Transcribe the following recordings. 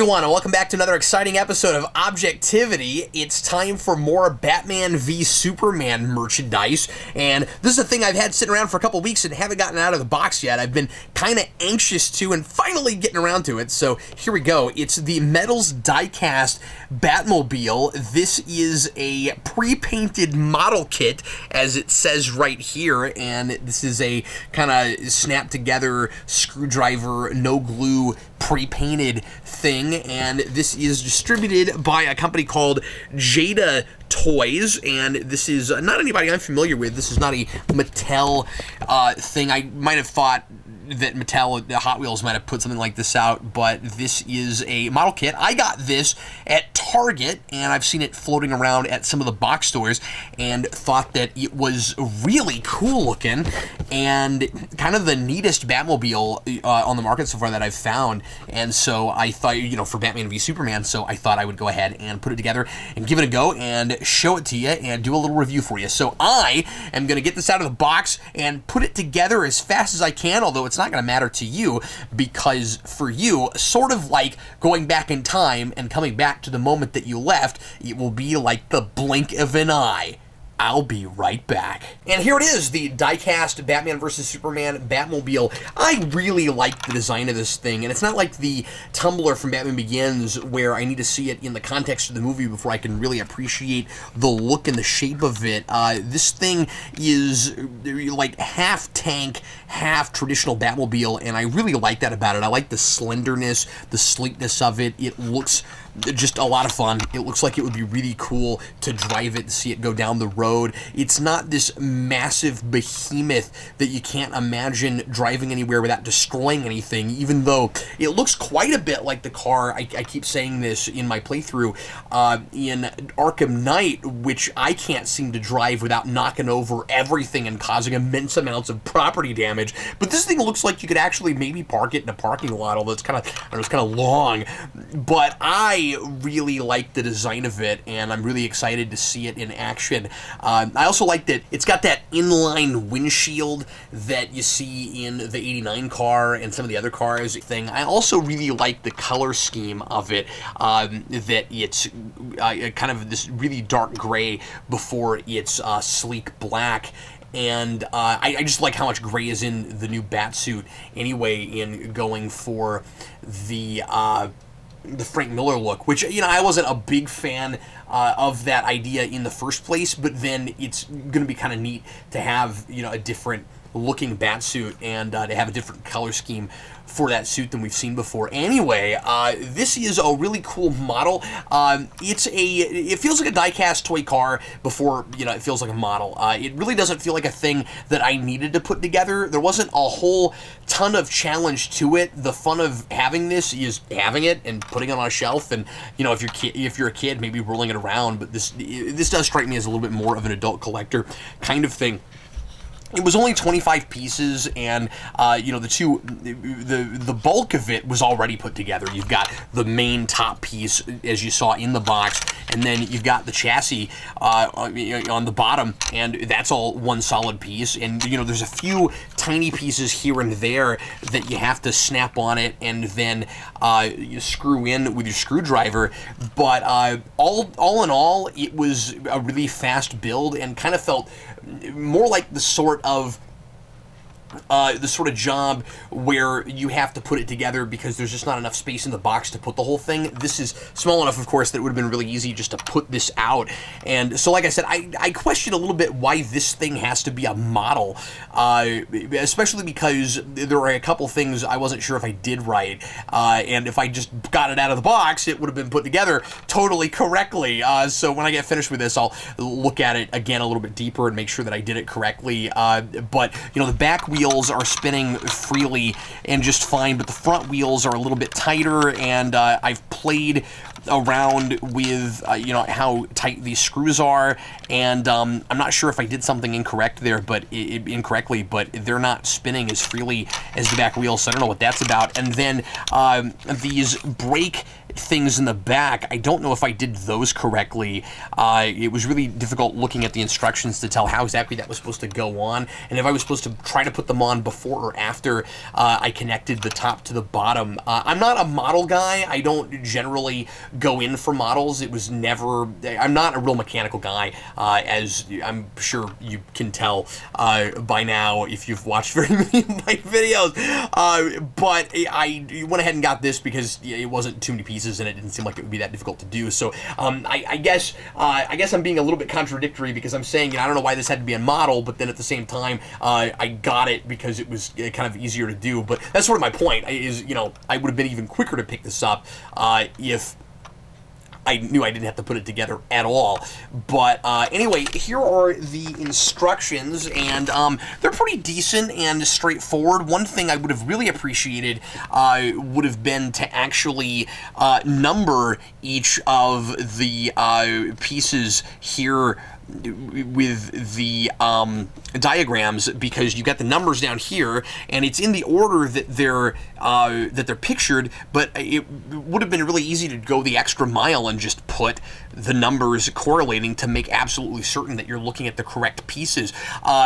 everyone, and welcome back to another exciting episode of Objectivity. It's time for more Batman V Superman merchandise, and this is a thing I've had sitting around for a couple weeks and haven't gotten out of the box yet. I've been kind of anxious to, and finally getting around to it, so here we go. It's the Metals die-cast Batmobile. This is a pre-painted model kit, as it says right here, and this is a kind of snap-together screwdriver, no-glue, pre-painted thing, and this is distributed by a company called Jada Toys, and this is not anybody I'm familiar with. This is not a Mattel thing. I might have thought that Mattel, the Hot Wheels, might have put something like this out, but this is a model kit. I got this at Target, and I've seen it floating around at some of the box stores, and thought that it was really cool looking, and kind of the neatest Batmobile on the market so far that I've found, and so I thought, for Batman v Superman, so I thought I would go ahead and put it together and give it a go and show it to you and do a little review for you. So I am going to get this out of the box and put it together as fast as I can, although it's not going to matter to you, because for you, sort of like going back in time and coming back to the moment that you left, it will be like the blink of an eye. I'll be right back. And here it is, the die-cast Batman vs. Superman Batmobile. I really like the design of this thing, and it's not like the tumbler from Batman Begins where I need to see it in the context of the movie before I can really appreciate the look and the shape of it. This thing is like half tank, half traditional Batmobile, and I really like that about it. I like the slenderness, the sleekness of it. It looks just a lot of fun. It looks like it would be really cool to drive it, to see it go down the road. It's not this massive behemoth that you can't imagine driving anywhere without destroying anything, even though it looks quite a bit like the car, I keep saying this in my playthrough, in Arkham Knight, which I can't seem to drive without knocking over everything and causing immense amounts of property damage. But this thing looks like you could actually maybe park it in a parking lot, although it's kind of long. But I really like the design of it, and I'm really excited to see it in action. I also like that it's got that inline windshield that you see in the 89 car and some of the other cars thing. I also really like the color scheme of it, that it's kind of this really dark gray before it's sleek black. And I just like how much gray is in the new Batsuit anyway, in going for the Frank Miller look, which, I wasn't a big fan of that idea in the first place, but then it's going to be kind of neat to have, a different looking Batsuit and to have a different color scheme for that suit than we've seen before. Anyway, this is a really cool model. It feels like a die-cast toy car before, it feels like a model. It really doesn't feel like a thing that I needed to put together. There wasn't a whole ton of challenge to it. The fun of having this is having it and putting it on a shelf, and if you're a kid, maybe rolling it around. But this does strike me as a little bit more of an adult collector kind of thing. It was only 25 pieces, and the bulk of it was already put together. You've got the main top piece, as you saw in the box, and then you've got the chassis on the bottom, and that's all one solid piece. And there's a few tiny pieces here and there that you have to snap on it and then you screw in with your screwdriver. But all in all, it was a really fast build and kind of felt more like the sort of job where you have to put it together because there's just not enough space in the box to put the whole thing. This is small enough, of course, that it would have been really easy just to put this out. And so, like I said, I question a little bit why this thing has to be a model, especially because there are a couple things I wasn't sure if I did right. And if I just got it out of the box, it would have been put together totally correctly. So when I get finished with this, I'll look at it again a little bit deeper and make sure that I did it correctly. But, the back wheels are spinning freely and just fine, but the front wheels are a little bit tighter, and I've played around with how tight these screws are, and I'm not sure if I did something incorrect there, but incorrectly, but they're not spinning as freely as the back wheels, so I don't know what that's about. And then these brake things in the back, I don't know if I did those correctly. It was really difficult looking at the instructions to tell how exactly that was supposed to go on, and if I was supposed to try to put them on before or after I connected the top to the bottom. I'm not a model guy. I don't generally go in for models. It was never, I'm not a real mechanical guy, as I'm sure you can tell by now if you've watched very many of my videos. But I went ahead and got this because it wasn't too many pieces and it didn't seem like it would be that difficult to do. So I guess I'm being a little bit contradictory because I'm saying, I don't know why this had to be a model, but then at the same time, I got it because it was kind of easier to do. But that's sort of my point, is, I would have been even quicker to pick this up if I knew I didn't have to put it together at all. But anyway, here are the instructions, and they're pretty decent and straightforward. One thing I would have really appreciated would have been to actually number each of the pieces here with the diagrams, because you got the numbers down here and it's in the order that they're pictured, but it would have been really easy to go the extra mile and just put the numbers correlating to make absolutely certain that you're looking at the correct pieces.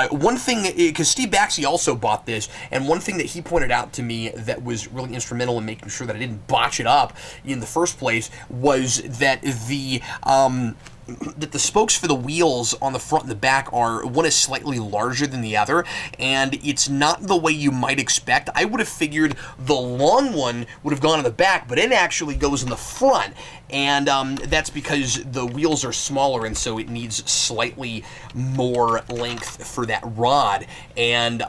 One thing, because Steve Baxi also bought this, and one thing that he pointed out to me that was really instrumental in making sure that I didn't botch it up in the first place was that the spokes for the wheels on the front and the back one is slightly larger than the other, and it's not the way you might expect. I would have figured the long one would have gone in the back, but it actually goes in the front, and that's because the wheels are smaller, and so it needs slightly more length for that rod, and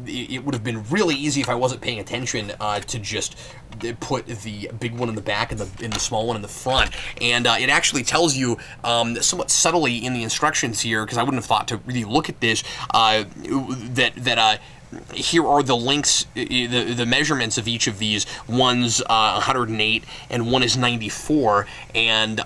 it would have been really easy if I wasn't paying attention to just put the big one in the back and the small one in the front. And it actually tells you somewhat subtly in the instructions here, because I wouldn't have thought to really look at this, that here are the lengths, the measurements of each of these. One's 108 and one is 94, and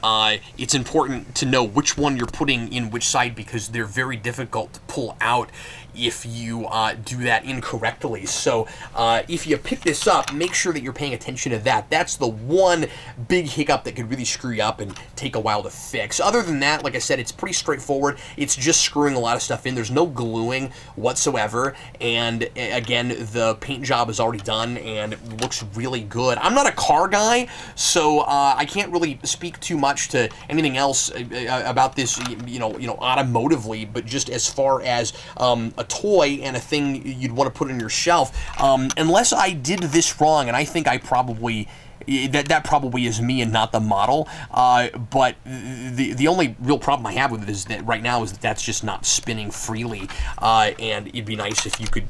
it's important to know which one you're putting in which side, because they're very difficult to pull out if you do that incorrectly. So if you pick this up, make sure that you're paying attention to that. That's the one big hiccup that could really screw you up and take a while to fix. Other than that, like I said, it's pretty straightforward. It's just screwing a lot of stuff in. There's no gluing whatsoever, and again, the paint job is already done and it looks really good. I'm not a car guy, so I can't really speak too much to anything else about this, automotively, but just as far as a toy and a thing you'd want to put on your shelf, unless I did this wrong, and I think I probably, that probably is me and not the model, but the only real problem I have with it is that right now is that that's just not spinning freely, and it'd be nice if you could,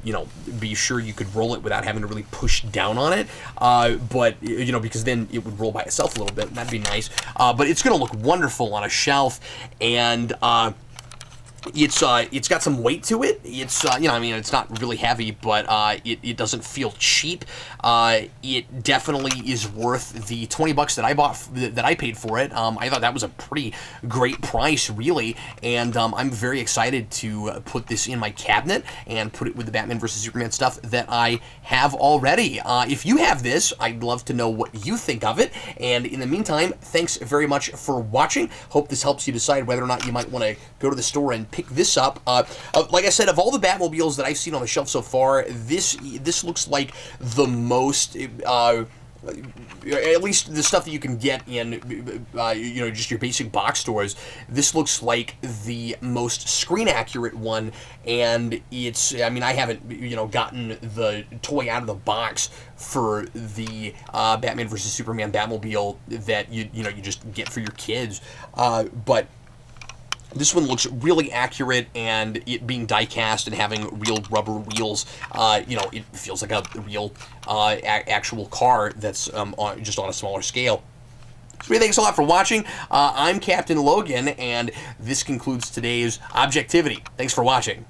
be sure you could roll it without having to really push down on it, but, because then it would roll by itself a little bit, and that'd be nice, but it's going to look wonderful on a shelf, and it's got some weight to it. It's it's not really heavy, but it doesn't feel cheap. It definitely is worth the $20 that I paid for it. I thought that was a pretty great price, really, and I'm very excited to put this in my cabinet and put it with the Batman vs Superman stuff that I have already. If you have this, I'd love to know what you think of it. And in the meantime, thanks very much for watching. Hope this helps you decide whether or not you might want to go to the store and pick this up. Like I said, of all the Batmobiles that I've seen on the shelf so far, this looks like the most, at least the stuff that you can get in, just your basic box stores. This looks like the most screen accurate one, and it's, I haven't, gotten the toy out of the box for the Batman vs Superman Batmobile that you just get for your kids, but this one looks really accurate, and it being die-cast and having real rubber wheels, it feels like a real actual car that's just on a smaller scale. So thanks a lot for watching. I'm Captain Logan, and this concludes today's Objectivity. Thanks for watching.